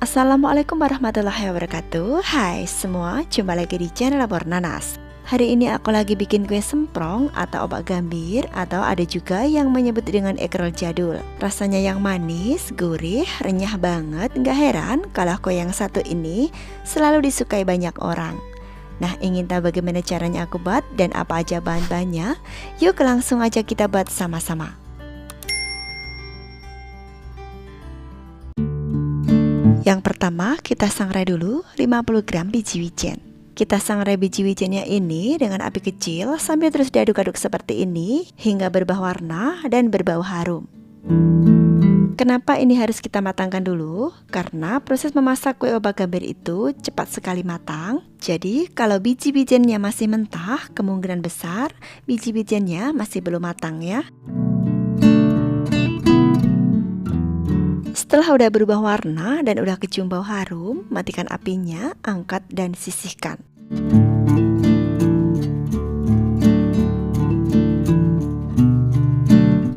Assalamualaikum warahmatullahi wabarakatuh. Hai semua, jumpa lagi di channel Lapor Nanas. Hari ini aku lagi bikin kue semprong atau obak gambir, atau ada juga yang menyebut dengan egg roll jadul. Rasanya yang manis, gurih, renyah banget. Gak heran kalau kue yang satu ini selalu disukai banyak orang. Nah, ingin tahu bagaimana caranya aku buat dan apa aja bahan-bahannya? Yuk langsung aja kita buat sama-sama. Yang pertama, kita sangrai dulu 50 gram biji wijen. Kita sangrai biji wijennya ini dengan api kecil sambil terus diaduk-aduk seperti ini hingga berubah warna dan berbau harum. Kenapa ini harus kita matangkan dulu? Karena proses memasak kue obak gambir itu cepat sekali matang. Jadi kalau biji wijennya masih mentah, kemungkinan besar biji wijennya masih belum matang ya. Setelah udah berubah warna dan udah kecium bau harum, matikan apinya, angkat dan sisihkan.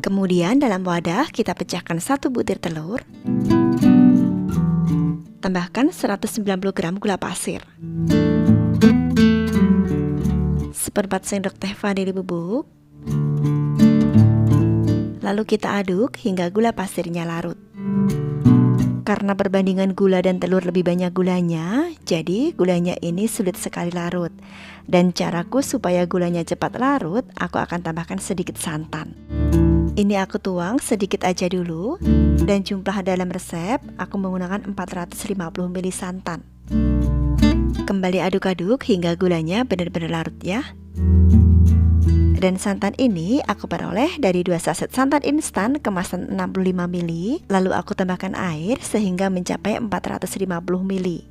Kemudian dalam wadah kita pecahkan 1 butir telur. Tambahkan 190 gram gula pasir. 1/4 sendok teh vanili bubuk. Lalu kita aduk hingga gula pasirnya larut. Karena perbandingan gula dan telur lebih banyak gulanya, jadi gulanya ini sulit sekali larut. Dan caraku supaya gulanya cepat larut, aku akan tambahkan sedikit santan. Ini aku tuang sedikit aja dulu, dan jumlah dalam resep aku menggunakan 450 ml santan. Kembali aduk-aduk hingga gulanya benar-benar larut ya. Dan santan ini aku peroleh dari 2 saset santan instan kemasan 65 ml. Lalu aku tambahkan air sehingga mencapai 450 ml.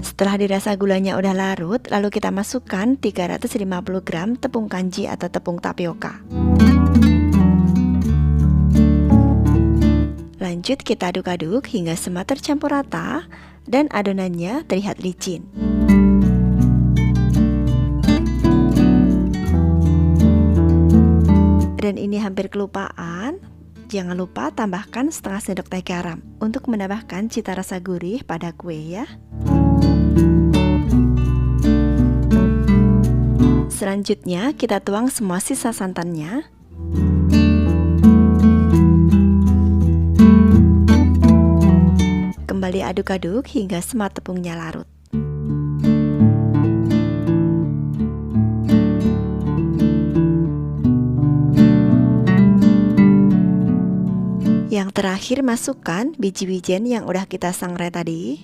Setelah dirasa gulanya udah larut, lalu kita masukkan 350 gram tepung kanji atau tepung tapioka. Lanjut kita aduk-aduk hingga semua tercampur rata dan adonannya terlihat licin. Dan ini hampir kelupaan, jangan lupa tambahkan setengah sendok teh garam untuk menambahkan cita rasa gurih pada kue ya. Selanjutnya kita tuang semua sisa santannya. Kembali aduk-aduk hingga semua tepungnya larut. Yang terakhir masukkan biji wijen yang udah kita sangrai tadi.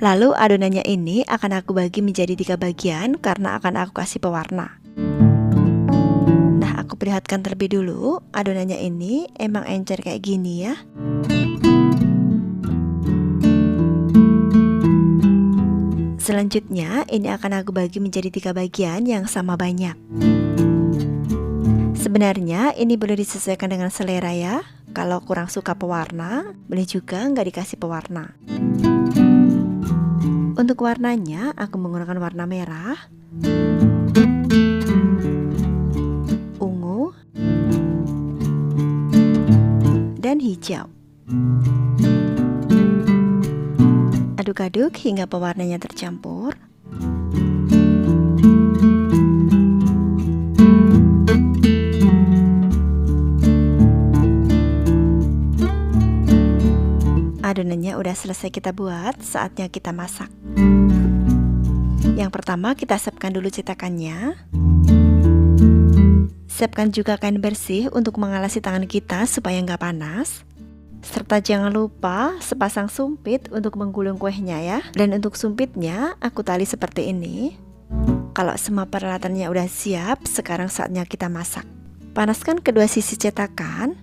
Lalu adonannya ini akan aku bagi menjadi 3 bagian karena akan aku kasih pewarna. Nah, aku perlihatkan terlebih dulu, adonannya ini emang encer kayak gini ya. Selanjutnya ini akan aku bagi menjadi 3 bagian yang sama banyak. Sebenarnya ini boleh disesuaikan dengan selera ya. Kalau kurang suka pewarna, boleh juga nggak dikasih pewarna. Untuk warnanya, aku menggunakan warna merah, ungu, dan hijau. Aduk-aduk hingga pewarnanya tercampur. Adonannya udah selesai kita buat, saatnya kita masak. Yang pertama kita siapkan dulu cetakannya. Siapkan juga kain bersih untuk mengalasi tangan kita supaya nggak panas. Serta jangan lupa sepasang sumpit untuk menggulung kuehnya ya. Dan untuk sumpitnya aku tali seperti ini. Kalau semua peralatannya udah siap, sekarang saatnya kita masak. Panaskan kedua sisi cetakan.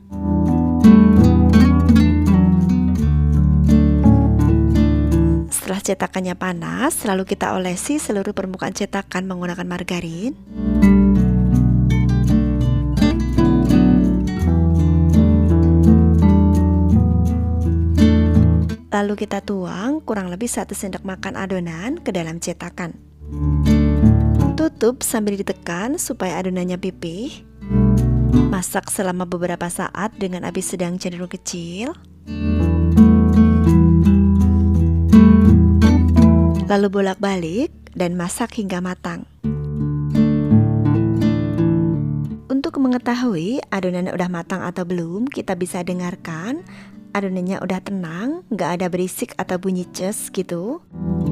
Setelah cetakannya panas, lalu kita olesi seluruh permukaan cetakan menggunakan margarin. Lalu kita tuang kurang lebih 1 sendok makan adonan ke dalam cetakan. Tutup sambil ditekan supaya adonannya pipih. masak selama beberapa saat dengan api sedang cenderung kecil. Lalu bolak-balik dan masak hingga matang. Untuk mengetahui adonan udah matang atau belum, kita bisa dengarkan adonannya udah tenang, gak ada berisik atau bunyi ces gitu.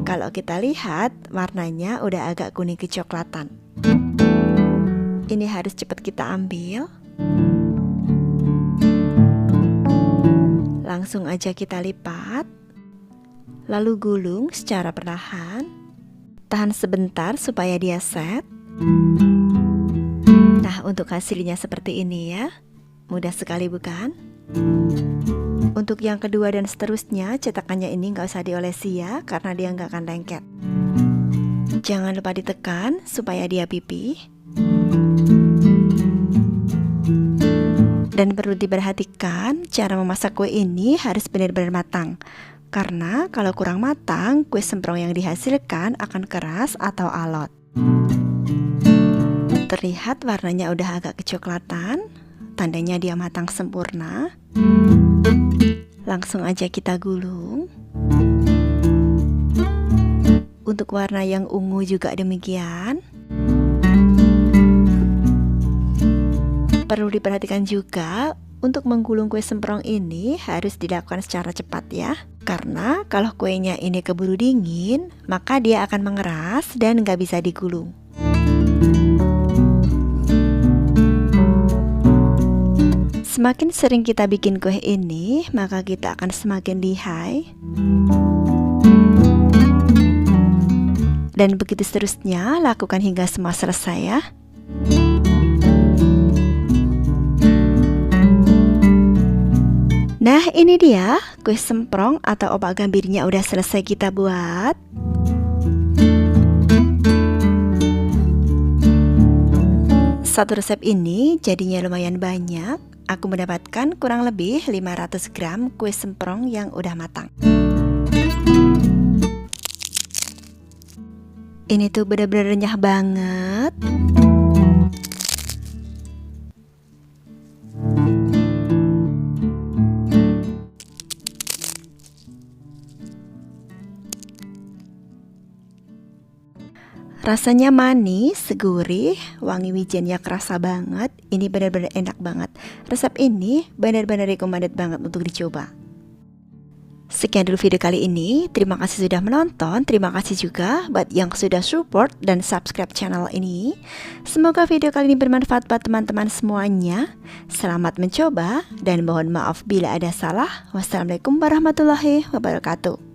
Kalau kita lihat, warnanya udah agak kuning kecoklatan. Ini harus cepat kita ambil. Langsung aja kita lipat. Lalu gulung secara perlahan. Tahan sebentar supaya dia set. Nah, untuk hasilnya seperti ini ya. Mudah sekali bukan? Untuk yang kedua dan seterusnya, cetakannya ini nggak usah diolesi ya, karena dia nggak akan lengket. Jangan lupa ditekan supaya dia pipih. Dan perlu diperhatikan, cara memasak kue ini harus benar-benar matang. Karena kalau kurang matang, kue semprong yang dihasilkan akan keras atau alot. Terlihat warnanya udah agak kecoklatan, tandanya dia matang sempurna. Langsung aja kita gulung. Untuk warna yang ungu juga demikian. Perlu diperhatikan juga, untuk menggulung kue semprong ini harus dilakukan secara cepat ya. Karena kalau kuenya ini keburu dingin, maka dia akan mengeras dan nggak bisa digulung. Semakin sering kita bikin kue ini, maka kita akan semakin lihai. Dan begitu seterusnya, lakukan hingga semua selesai ya. Nah, ini dia kue semprong atau opak gambirnya udah selesai kita buat. Satu resep ini jadinya lumayan banyak. Aku mendapatkan kurang lebih 500 gram kue semprong yang udah matang. Ini tuh bener-bener renyah banget. Rasanya manis, gurih, wangi wijennya kerasa banget. Ini benar-benar enak banget. Resep ini benar-benar recommended banget untuk dicoba. Sekian dulu video kali ini. Terima kasih sudah menonton. Terima kasih juga buat yang sudah support dan subscribe channel ini. Semoga video kali ini bermanfaat buat teman-teman semuanya. Selamat mencoba dan mohon maaf bila ada salah. Wassalamualaikum warahmatullahi wabarakatuh.